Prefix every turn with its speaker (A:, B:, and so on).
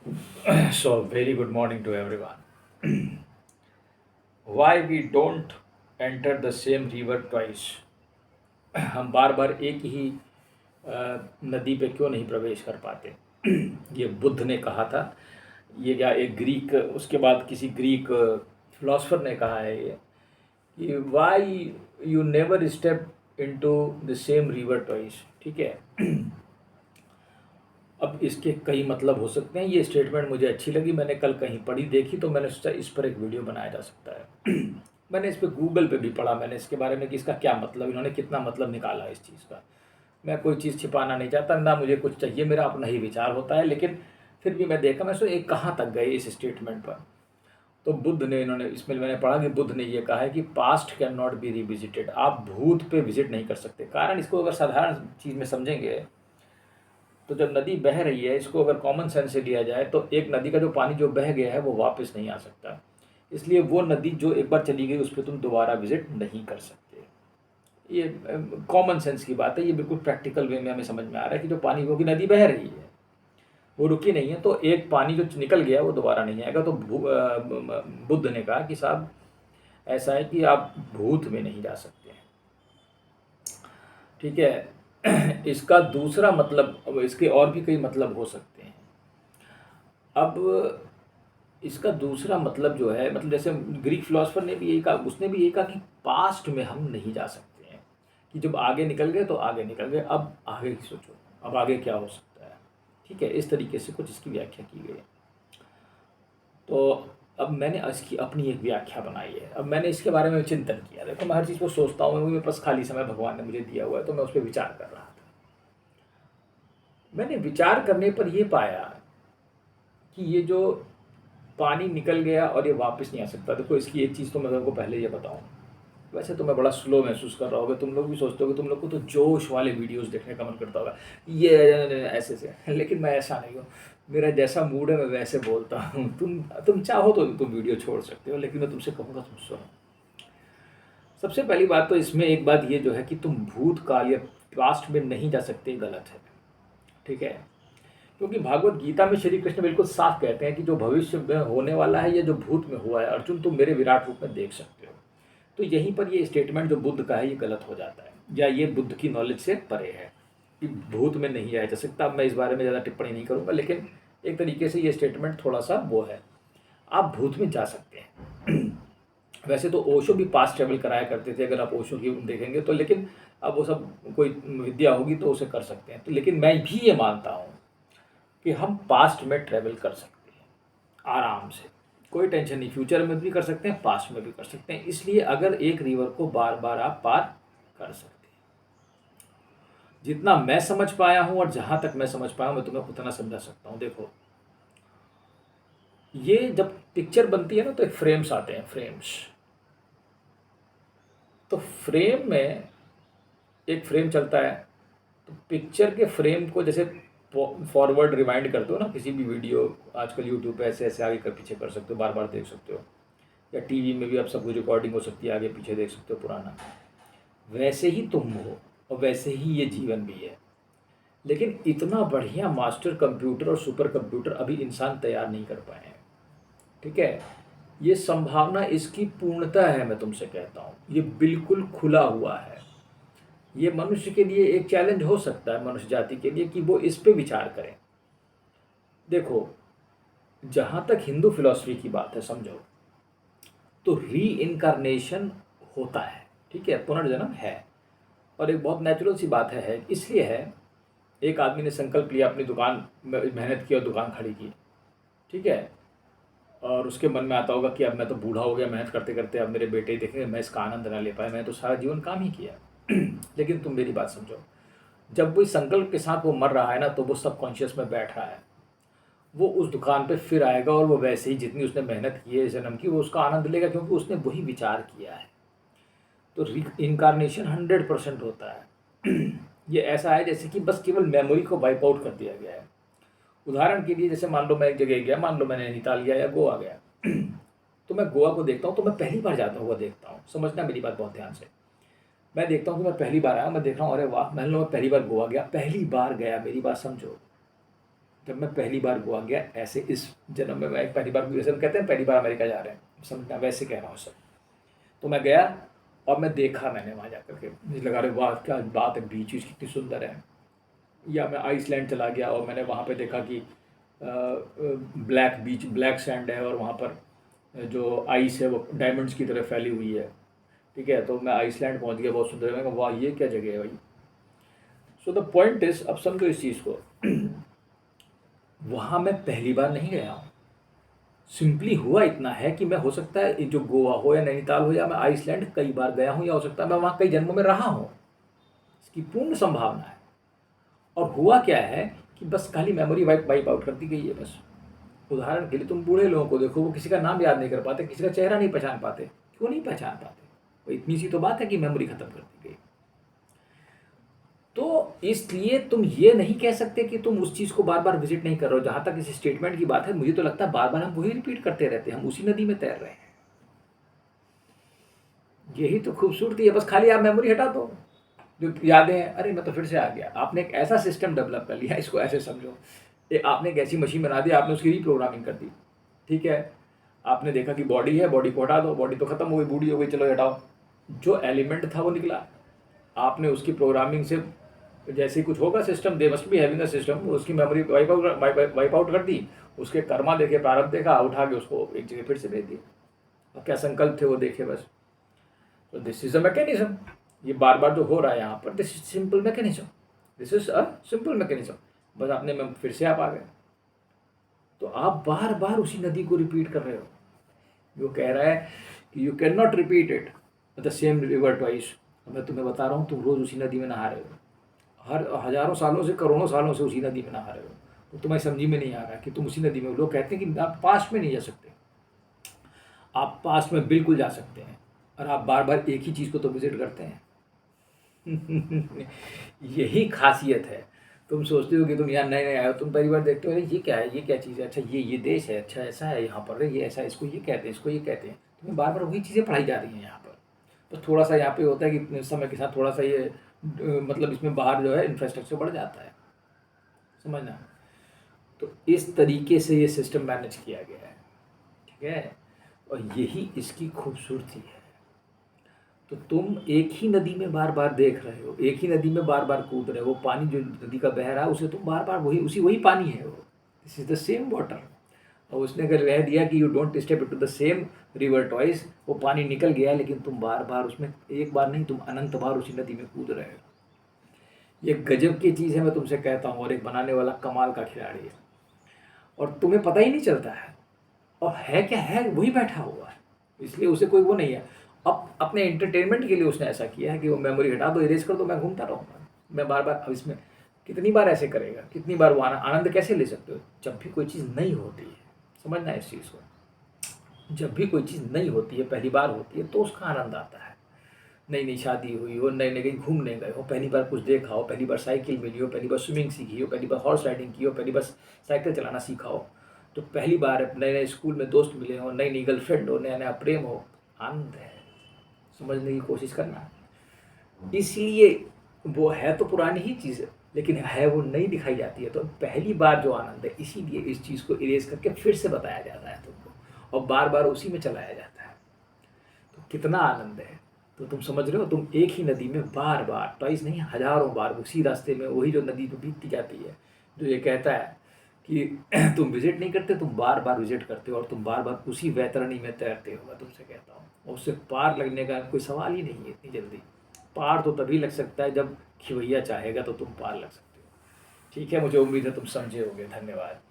A: So, very good morning to everyone. Why we don't enter the same river twice? हम बार बार एक ही नदी पे क्यों नहीं प्रवेश कर पाते? ये बुद्ध ने कहा था। ये क्या एक ग्रीक, उसके बाद किसी ग्रीक फिलोसफर ने कहा है ये कि why you never step into the same river twice. ठीक है। अब इसके कई मतलब हो सकते हैं। ये स्टेटमेंट मुझे अच्छी लगी, मैंने कल कहीं पढ़ी देखी तो मैंने सोचा इस पर एक वीडियो बनाया जा सकता है। मैंने इस पे गूगल पे भी पढ़ा, मैंने इसके बारे में कि इसका क्या मतलब, इन्होंने कितना मतलब निकाला इस चीज़ का। मैं कोई चीज़ छिपाना नहीं चाहता, ना मुझे कुछ चाहिए, मेरा अपना ही विचार होता है, लेकिन फिर भी मैं देखा, मैं सोचा एक कहाँ तक गए इस स्टेटमेंट पर। तो बुद्ध ने, इन्होंने इसमें मैंने पढ़ा कि बुद्ध ने ये कहा है कि past can not be revisited. आप भूत पे विजिट नहीं कर सकते। कारण इसको अगर साधारण चीज़ में समझेंगे तो जब नदी बह रही है, इसको अगर कॉमन सेंस से लिया जाए तो एक नदी का जो पानी जो बह गया है वो वापस नहीं आ सकता। इसलिए वो नदी जो एक बार चली गई उस पर तुम दोबारा विजिट नहीं कर सकते। ये कॉमन सेंस की बात है, ये बिल्कुल प्रैक्टिकल वे में हमें समझ में आ रहा है कि जो पानी, वो की नदी बह रही है, वो रुकी नहीं है, तो एक पानी जो निकल गया वो दोबारा नहीं आएगा। तो बुद्ध ने कहा कि साहब ऐसा है कि आप भूत में नहीं जा सकते हैं। ठीक है। इसका दूसरा मतलब, अब इसके और भी कई मतलब हो सकते हैं। अब इसका दूसरा मतलब जो है, मतलब जैसे ग्रीक फिलोसफर ने भी यही कहा, उसने भी यही कहा कि पास्ट में हम नहीं जा सकते हैं, कि जब आगे निकल गए तो आगे निकल गए, अब आगे की सोचो, अब आगे क्या हो सकता है। ठीक है, इस तरीके से कुछ इसकी व्याख्या की गई है। तो अब मैंने इसकी अपनी एक व्याख्या बनाई है। अब मैंने इसके बारे में चिंतन किया। देखो, मैं हर चीज़ को सोचता हूँ, मेरे पास खाली समय भगवान ने मुझे दिया हुआ है, तो मैं उस पर विचार कर रहा था। मैंने विचार करने पर यह पाया कि ये जो पानी निकल गया और ये वापस नहीं आ सकता। देखो, इसकी एक चीज़ तो मैं तुमको पहले ये बताऊं, वैसे तो मैं बड़ा स्लो महसूस कर रहा होगा, तुम लोग भी सोचते हो कि तुम लोग को तो जोश वाले वीडियोस देखने का मन करता होगा, ये ऐसे से। लेकिन मैं ऐसा नहीं हूँ। मेरा जैसा मूड है मैं वैसे बोलता हूँ। तुम चाहो तो तुम वीडियो छोड़ सकते हो, लेकिन मैं तुमसे कहूँगा तुम सुनो। सबसे पहली बात तो इसमें एक बात ये जो है कि तुम भूतकाल या पास्ट में नहीं जा सकते, गलत है। ठीक है। क्योंकि भागवत गीता में श्री कृष्ण बिल्कुल साफ कहते हैं कि जो भविष्य में होने वाला है, ये जो भूत में हुआ है, अर्जुन तुम मेरे विराट रूप में देख सकते हो। तो यहीं पर ये स्टेटमेंट जो बुद्ध का है ये गलत हो जाता है, या ये बुद्ध की नॉलेज से परे है कि भूत में नहीं जाया जा सकता। अब मैं इस बारे में ज़्यादा टिप्पणी नहीं करूँगा, लेकिन एक तरीके से ये स्टेटमेंट थोड़ा सा वो है। आप भूत में जा सकते हैं। वैसे तो ओशो भी पास्ट ट्रेवल कराया करते थे, अगर आप ओशो की देखेंगे तो, लेकिन अब वो सब कोई विद्या होगी तो उसे कर सकते हैं। तो लेकिन मैं भी ये मानता हूँ कि हम पास्ट में ट्रैवल कर सकते हैं आराम से, कोई टेंशन नहीं। फ्यूचर में भी कर सकते हैं, पास्ट में भी कर सकते हैं। इसलिए अगर एक रिवर को बार बार आप पार कर सकते हैं, जितना मैं समझ पाया हूँ और जहाँ तक मैं समझ पाया हूँ, मैं तुम्हें उतना समझा सकता हूँ। देखो, ये जब पिक्चर बनती है ना तो एक फ्रेम्स आते हैं, फ्रेम्स। तो फ्रेम में एक फ्रेम चलता है, तो पिक्चर के फ्रेम को जैसे फॉरवर्ड रिवाइंड करते हो ना, किसी भी वीडियो आजकल यूट्यूब पे ऐसे ऐसे आगे कर पीछे कर सकते हो, बार बार देख सकते हो, या टीवी में भी अब सब कुछ रिकॉर्डिंग हो सकती है, आगे पीछे देख सकते हो पुराना। वैसे ही तुम हो और वैसे ही ये जीवन भी है। लेकिन इतना बढ़िया मास्टर कंप्यूटर और सुपर कंप्यूटर अभी इंसान तैयार नहीं कर पाए हैं। ठीक है। ये संभावना इसकी पूर्णता है, मैं तुमसे कहता हूँ, ये बिल्कुल खुला हुआ है। ये मनुष्य के लिए एक चैलेंज हो सकता है, मनुष्य जाति के लिए, कि वो इस पे विचार करें। देखो, जहाँ तक हिंदू फिलॉसफी की बात है, समझो, तो री इनकारनेशन होता है। ठीक है, पुनर्जन्म है, और एक बहुत नेचुरल सी बात है। इसलिए है, एक आदमी ने संकल्प लिया, अपनी दुकान में मेहनत की और दुकान खड़ी की। ठीक है। और उसके मन में आता होगा कि अब मैं तो बूढ़ा हो गया मेहनत करते करते, अब मेरे बेटे ही देखेंगे, मैं इसका आनंद ना ले पाया, मैं तो सारा जीवन काम ही किया। लेकिन तुम मेरी बात समझो, जब वो इस संकल्प के साथ वो मर रहा है ना, तो वो सबकॉन्शियस में बैठ रहा है, वो उस दुकान पे फिर आएगा और वो वैसे ही जितनी उसने मेहनत की है जन्म की, वो उसका आनंद लेगा, क्योंकि उसने वही विचार किया है। तो इनकारनेशन 100% होता है। ये ऐसा है जैसे कि बस केवल मेमोरी को वाइप आउट कर दिया गया है। उदाहरण के लिए, जैसे मान लो मैं एक जगह गया, मान लो मैंने नैनीताल गया या गोवा गया। तो मैं गोवा को देखता हूँ, तो मैं पहली बार जाता हुआ देखता हूँ, समझना मेरी बात बहुत ध्यान से। मैं देखता हूँ कि मैं पहली बार आया, मैं देख रहा हूँ, अरे वाह, मान लो मैं पहली बार गोवा गया, पहली बार गया, मेरी बात समझो। जब मैं पहली बार गोवा गया, ऐसे इस जन्म में मैं पहली बार, जैसे हम कहते हैं पहली बार अमेरिका जा रहे हैं, समझना, वैसे कह रहा हूँ सब। तो मैं गया और मैं देखा, मैंने वहाँ जा कर के मुझे लगा, अरे वाह क्या बात है, बीच वीच कितनी सुंदर है। या मैं आइसलैंड चला गया और मैंने वहाँ पे देखा कि ब्लैक बीच, ब्लैक सैंड है और वहाँ पर जो आइस है वो डायमंड्स की तरह फैली हुई है। ठीक है, तो मैं आइसलैंड पहुँच गया, बहुत सुंदर है। मैं कहा वाह ये क्या जगह है भाई। सो द पॉइंट इज, अब समझो इस चीज़ को, वहाँ मैं पहली बार नहीं गया हूँ। सिंपली हुआ इतना है कि मैं, हो सकता है जो गोवा हो या नैनीताल हो या मैं आइसलैंड कई बार गया हूँ, या हो सकता है मैं वहाँ कई जन्मों में रहा हूँ, इसकी पूर्ण संभावना है। और हुआ क्या है कि बस खाली मेमोरी वाइप आउट कर दी गई है बस। उदाहरण के लिए तुम बूढ़े लोगों को देखो, वो किसी का नाम याद नहीं कर पाते, किसी का चेहरा नहीं पहचान पाते। क्यों नहीं पहचान पाते? वो इतनी सी तो बात है कि मेमोरी खत्म कर दी गई। तो इसलिए तुम ये नहीं कह सकते कि तुम उस चीज़ को बार बार विजिट नहीं कर रहे हो। जहाँ तक इस स्टेटमेंट की बात है, मुझे तो लगता है बार बार हम वही रिपीट करते रहते हैं, हम उसी नदी में तैर रहे हैं। यही तो खूबसूरती है, बस खाली आप मेमोरी हटा दो, जो यादें हैं, अरे मैं तो फिर से आ गया। आपने एक ऐसा सिस्टम डेवलप कर लिया, इसको ऐसे समझो, आपने एक ऐसी मशीन बना दी, आपने उसकी रीप्रोग्रामिंग कर दी। ठीक है, आपने देखा कि बॉडी है, बॉडी को हटा दो, बॉडी तो खत्म हो गई, बूढ़ी हो गई, चलो हटाओ। जो एलिमेंट था वो निकला, आपने उसकी प्रोग्रामिंग से, जैसे कुछ होगा system, they must be having a system, उसकी मेमोरी वाइप आउट कर दी, उसके कर्मा देखे, प्रारब्ध देखा, उठा के उसको एक जगह फिर से भेज दिया। अब क्या संकल्प थे वो देखे बस। तो दिस इज अ मैकेनिज्म, ये बार बार जो हो रहा है यहाँ पर, this is simple mechanism, this is a simple mechanism. बस आपने में फिर से आप आ गए, तो आप बार बार उसी नदी को रिपीट कर रहे हो। वो कह रहा है कि you can not repeat it the same river twice. मैं तुम्हें बता रहा हूँ, तुम रोज़ उसी नदी में नहा रहे हो, हर हज़ारों सालों से, करोड़ों सालों से उसी नदी में नहा रहे हो। तो तुम्हें समझी में नहीं आ रहा कि तुम उसी नदी में, लोग कहते हैं कि आप पास्ट में नहीं जा सकते, आप पास्ट में बिल्कुल जा सकते हैं, और आप बार बार एक ही चीज़ को तो विजिट करते हैं। यही खासियत है। तुम सोचते हो कि तुम यहाँ नए नए आए हो, तुम पहली बार देखते हो, अरे ये क्या है, ये क्या चीज़ है, अच्छा ये देश है, अच्छा ऐसा है यहाँ पर, ये ऐसा, इसको ये कहते हैं, इसको ये कहते हैं। तुम्हें बार बार वही चीज़ें पढ़ाई जा रही हैं यहाँ पर। बस थोड़ा सा यहाँ पे होता है कि समय के साथ थोड़ा सा ये मतलब इसमें बाहर जो है इंफ्रास्ट्रक्चर बढ़ जाता है, समझना। तो इस तरीके से ये सिस्टम मैनेज किया गया है, ठीक है, और यही इसकी खूबसूरती है। तो तुम एक ही नदी में बार बार देख रहे हो, एक ही नदी में बार बार कूद रहे हो, वो पानी जो नदी का बह रहा है उसे तुम बार बार वही पानी है वो, this is the same water. और उसने अगर कह दिया कि you don't step into the same river twice, वो पानी निकल गया, लेकिन तुम बार बार उसमें, एक बार नहीं, तुम अनंत बार उसी नदी में कूद रहे हो। ये गजब की चीज़ है, मैं तुमसे कहता हूँ, और एक बनाने वाला कमाल का खिलाड़ी है, और तुम्हें पता ही नहीं चलता है। और है क्या है, वही बैठा हुआ है, इसलिए उसे कोई वो नहीं है। अब अपने एंटरटेनमेंट के लिए उसने ऐसा किया है कि वो मेमोरी हटा दो, इरेज कर दो, मैं घूमता रहूँगा, मैं बार बार। अब इसमें कितनी बार ऐसे करेगा, कितनी बार वो आनंद कैसे ले सकते हो? जब भी कोई चीज़ नई होती है, समझना इस चीज़ को, जब भी कोई चीज़ नई होती है, पहली बार होती है, तो उसका आनंद आता है। नई नई शादी हुई हो, नई नई कहीं घूमने गए हो, पहली बार कुछ देखा हो, पहली बार साइकिल मिली हो, पहली बार स्विमिंग सीखी हो, पहली बार हॉर्स राइडिंग की हो, पहली बार साइकिल चलाना सीखा हो, तो पहली बार नए नए स्कूल में दोस्त मिले हो, नई नई गर्लफ्रेंड हो, नया नया प्रेम हो, आनंद है। समझने की कोशिश करना। इसलिए वो है तो पुरानी ही चीज़ है, लेकिन है वो नई दिखाई जाती है। तो पहली बार जो आनंद है, इसीलिए इस चीज़ को इरेज करके फिर से बताया जाता है तुमको, और बार बार उसी में चलाया जाता है। तो कितना आनंद है। तो तुम समझ रहे हो, तुम एक ही नदी में बार बार, ट्वाइस नहीं, हज़ारों बार उसी रास्ते में, वही जो नदी तो बीतती जाती है, जो ये कहता है कि तुम विजिट नहीं करते, तुम बार बार विजिट करते हो, और तुम बार बार उसी वैतरणी में तैरते हो। मैं तुमसे कहता हूँ, और उससे पार लगने का कोई सवाल ही नहीं है इतनी जल्दी। पार तो तभी लग सकता है जब खिवैया चाहेगा, तो तुम पार लग सकते हो। ठीक है, मुझे उम्मीद है तुम समझे होगे। धन्यवाद।